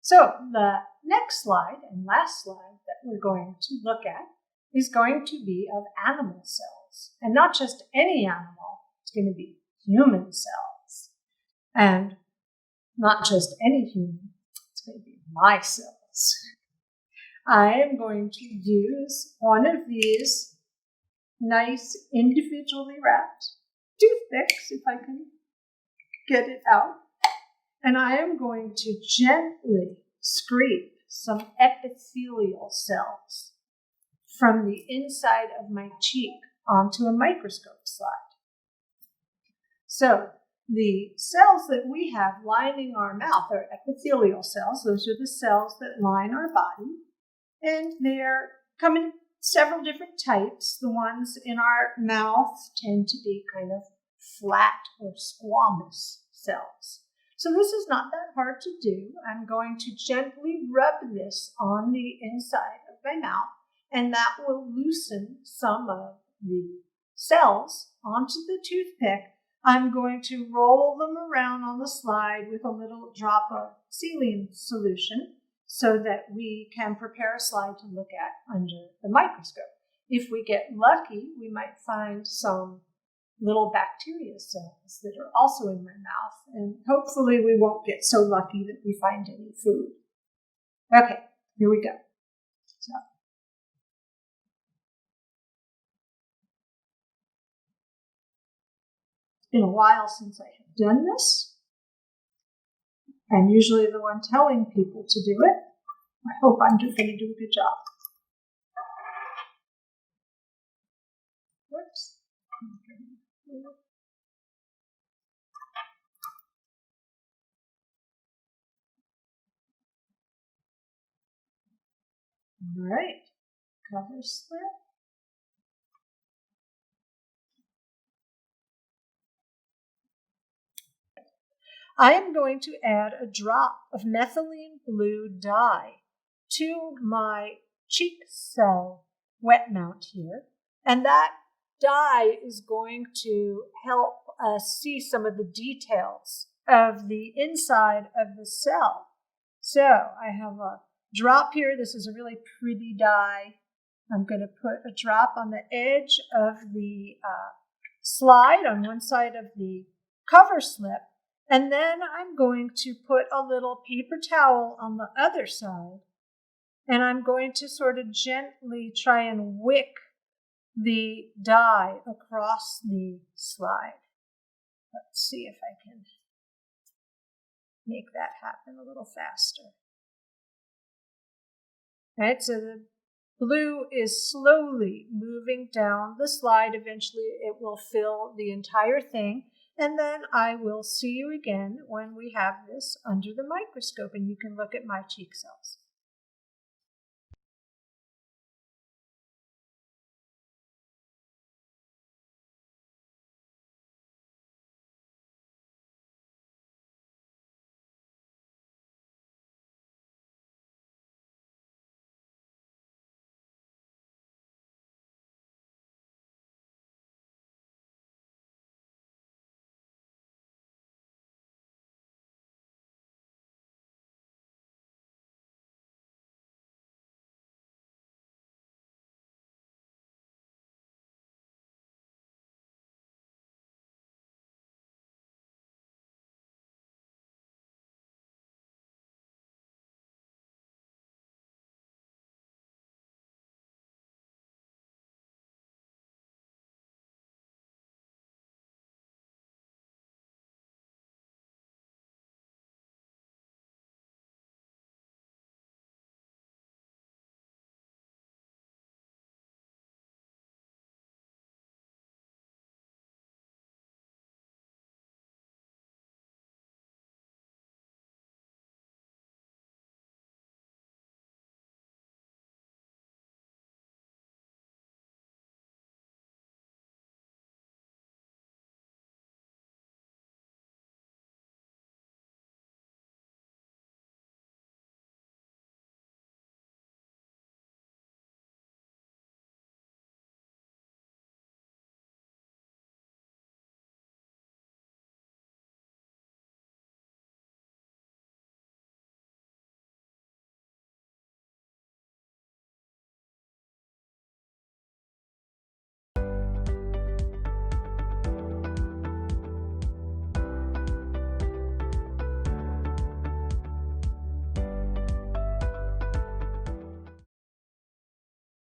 So the next slide and last slide that we're going to look at is going to be of animal cells. And not just any animal, it's going to be human cells. And not just any human, it's going to be my cells. I am going to use one of these nice individually wrapped toothpicks, if I can get it out. And I am going to gently scrape some epithelial cells from the inside of my cheek onto a microscope slide. So the cells that we have lining our mouth are epithelial cells. Those are the cells that line our body. And they're come in several different types. The ones in our mouth tend to be kind of flat or squamous cells. So this is not that hard to do. I'm going to gently rub this on the inside of my mouth, and that will loosen some of the cells onto the toothpick. I'm going to roll them around on the slide with a little drop of saline solution so that we can prepare a slide to look at under the microscope. If we get lucky, we might find some little bacteria cells that are also in my mouth, and hopefully we won't get so lucky that we find any food. Okay, here we go. So, it's been a while since I have done this. I'm usually the one telling people to do it. I hope I'm going to do a good job. Whoops. All right, cover slip. I am going to add a drop of methylene blue dye to my cheek cell wet mount here, and that dye is going to help us see some of the details of the inside of the cell. So I have a drop here. This is a really pretty dye. I'm going to put a drop on the edge of the slide on one side of the cover slip, and then I'm going to put a little paper towel on the other side, and I'm going to sort of gently try and wick the dye across the slide. Let's see if I can make that happen a little faster. All right, so the blue is slowly moving down the slide. Eventually it will fill the entire thing. And then I will see you again when we have this under the microscope and you can look at my cheek cells.